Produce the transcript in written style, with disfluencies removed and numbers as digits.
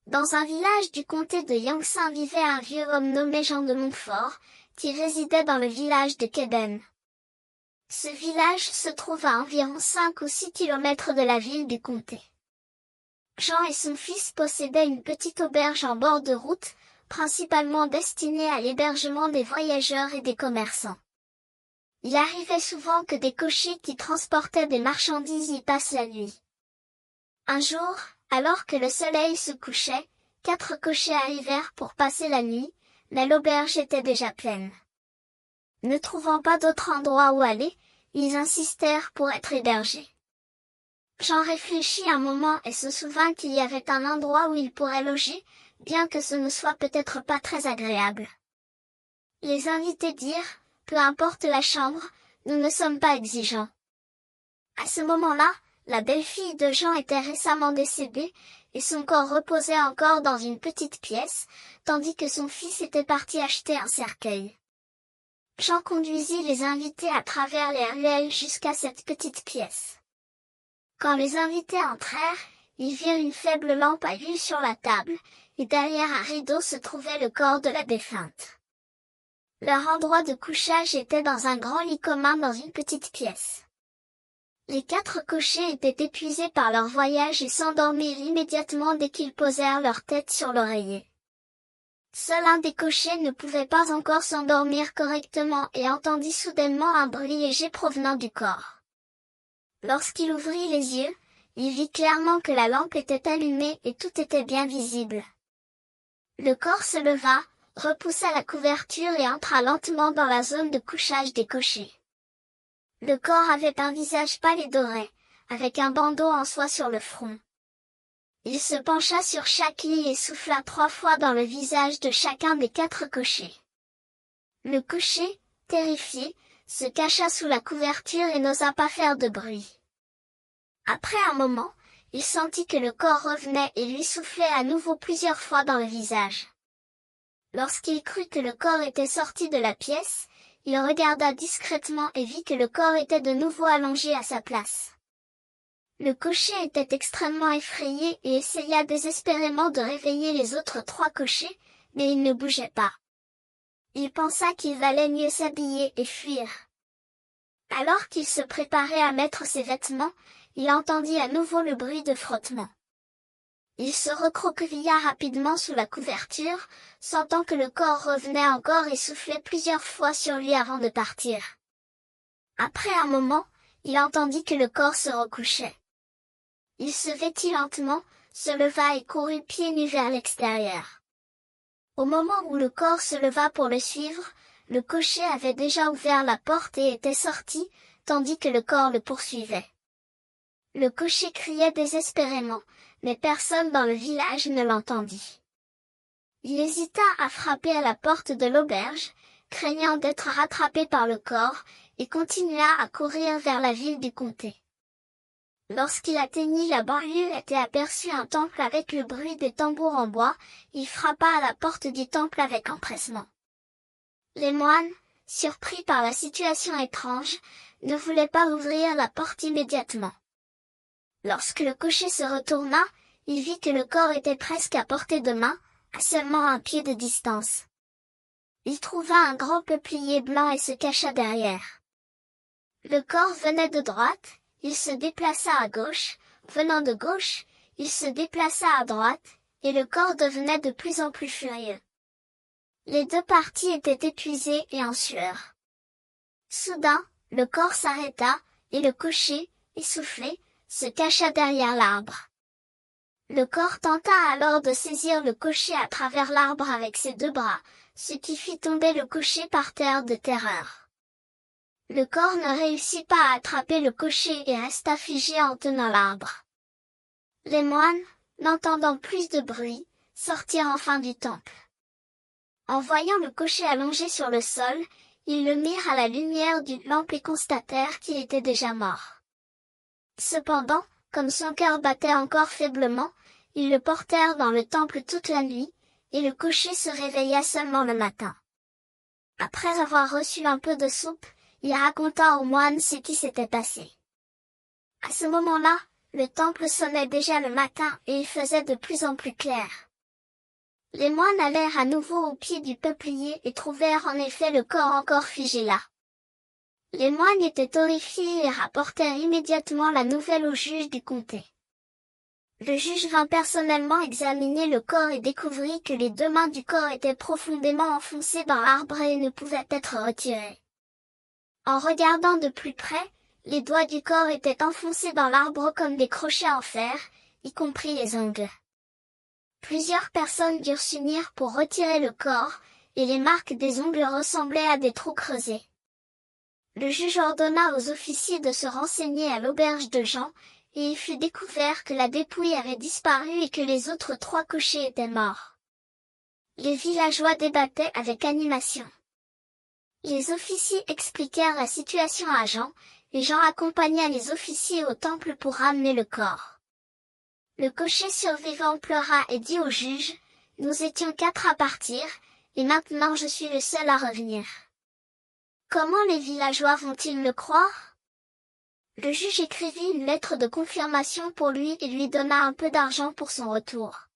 Dans un village du comté de Yangtze vivait un vieux homme nommé Jean de Montfort, qui résidait dans le village de Quéden. Ce village se trouve à environ 5 ou 6 kilomètres de la ville du comté. Jean et son fils possédaient une petite auberge en bord de route, principalement destinée à l'hébergement des voyageurs et des commerçants. Il arrivait souvent que des cochers qui transportaient des marchandises y passent la nuit. Un jour, alors que le soleil se couchait, 4 cochers arrivèrent pour passer la nuit, mais l'auberge était déjà pleine. Ne trouvant pas d'autre endroit où aller, ils insistèrent pour être hébergés. Jean réfléchit un moment et se souvint qu'il y avait un endroit où il pourrait loger, bien que ce ne soit peut-être pas très agréable. Les invités dirent, peu importe la chambre, nous ne sommes pas exigeants. À ce moment-là, la belle-fille de Jean était récemment décédée, et son corps reposait encore dans une petite pièce, tandis que son fils était parti acheter un cercueil. Jean conduisit les invités à travers les ruelles jusqu'à cette petite pièce. Quand les invités entrèrent, ils virent une faible lampe à huile sur la table, et derrière un rideau se trouvait le corps de la défunte. Leur endroit de couchage était dans un grand lit commun dans une petite pièce. Les 4 cochers étaient épuisés par leur voyage et s'endormirent immédiatement dès qu'ils posèrent leur tête sur l'oreiller. Seul un des cochers ne pouvait pas encore s'endormir correctement et entendit soudainement un bruit léger provenant du corps. Lorsqu'il ouvrit les yeux, il vit clairement que la lampe était allumée et tout était bien visible. Le corps se leva, repoussa la couverture et entra lentement dans la zone de couchage des cochers. Le corps avait un visage pâle et doré, avec un bandeau en soie sur le front. Il se pencha sur chaque lit et souffla 3 fois dans le visage de chacun des 4 cochers. Le cocher, terrifié, se cacha sous la couverture et n'osa pas faire de bruit. Après un moment, il sentit que le corps revenait et lui soufflait à nouveau plusieurs fois dans le visage. Lorsqu'il crut que le corps était sorti de la pièce, il regarda discrètement et vit que le corps était de nouveau allongé à sa place. Le cocher était extrêmement effrayé et essaya désespérément de réveiller les autres 3 cochers, mais ils ne bougeaient pas. Il pensa qu'il valait mieux s'habiller et fuir. Alors qu'il se préparait à mettre ses vêtements, il entendit à nouveau le bruit de frottement. Il se recroquevilla rapidement sous la couverture, sentant que le corps revenait encore et soufflait plusieurs fois sur lui avant de partir. Après un moment, il entendit que le corps se recouchait. Il se vêtit lentement, se leva et courut pieds nus vers l'extérieur. Au moment où le corps se leva pour le suivre, le cocher avait déjà ouvert la porte et était sorti, tandis que le corps le poursuivait. Le cocher criait désespérément, mais personne dans le village ne l'entendit. Il hésita à frapper à la porte de l'auberge, craignant d'être rattrapé par le corps, et continua à courir vers la ville du comté. Lorsqu'il atteignit la banlieue et aperçut un temple avec le bruit des tambours en bois, il frappa à la porte du temple avec empressement. Les moines, surpris par la situation étrange, ne voulaient pas ouvrir la porte immédiatement. Lorsque le cocher se retourna, il vit que le corps était presque à portée de main, à seulement un pied de distance. Il trouva un grand peuplier blanc et se cacha derrière. Le corps venait de droite, il se déplaça à gauche, venant de gauche, il se déplaça à droite, et le corps devenait de plus en plus furieux. Les 2 parties étaient épuisées et en sueur. Soudain, le corps s'arrêta, et le cocher, essoufflé, se cacha derrière l'arbre. Le corps tenta alors de saisir le cocher à travers l'arbre avec ses 2 bras, ce qui fit tomber le cocher par terre de terreur. Le corps ne réussit pas à attraper le cocher et resta figé en tenant l'arbre. Les moines, n'entendant plus de bruit, sortirent enfin du temple. En voyant le cocher allongé sur le sol, ils le mirent à la lumière d'une lampe et constatèrent qu'il était déjà mort. Cependant, comme son cœur battait encore faiblement, ils le portèrent dans le temple toute la nuit, et le cocher se réveilla seulement le matin. Après avoir reçu un peu de soupe, il raconta aux moines ce qui s'était passé. À ce moment-là, le temple sonnait déjà le matin et il faisait de plus en plus clair. Les moines allèrent à nouveau au pied du peuplier et trouvèrent en effet le corps encore figé là. Les moines étaient horrifiés et rapportèrent immédiatement la nouvelle au juge du comté. Le juge vint personnellement examiner le corps et découvrit que les 2 mains du corps étaient profondément enfoncées dans l'arbre et ne pouvaient être retirées. En regardant de plus près, les doigts du corps étaient enfoncés dans l'arbre comme des crochets en fer, y compris les ongles. Plusieurs personnes durent s'unir pour retirer le corps, et les marques des ongles ressemblaient à des trous creusés. Le juge ordonna aux officiers de se renseigner à l'auberge de Jean, et il fut découvert que la dépouille avait disparu et que les autres 3 cochers étaient morts. Les villageois débattaient avec animation. Les officiers expliquèrent la situation à Jean, et Jean accompagna les officiers au temple pour ramener le corps. Le cocher survivant pleura et dit au juge, « Nous étions 4 à partir, et maintenant je suis le seul à revenir. Comment les villageois vont-ils le croire ?» Le juge écrivit une lettre de confirmation pour lui et lui donna un peu d'argent pour son retour.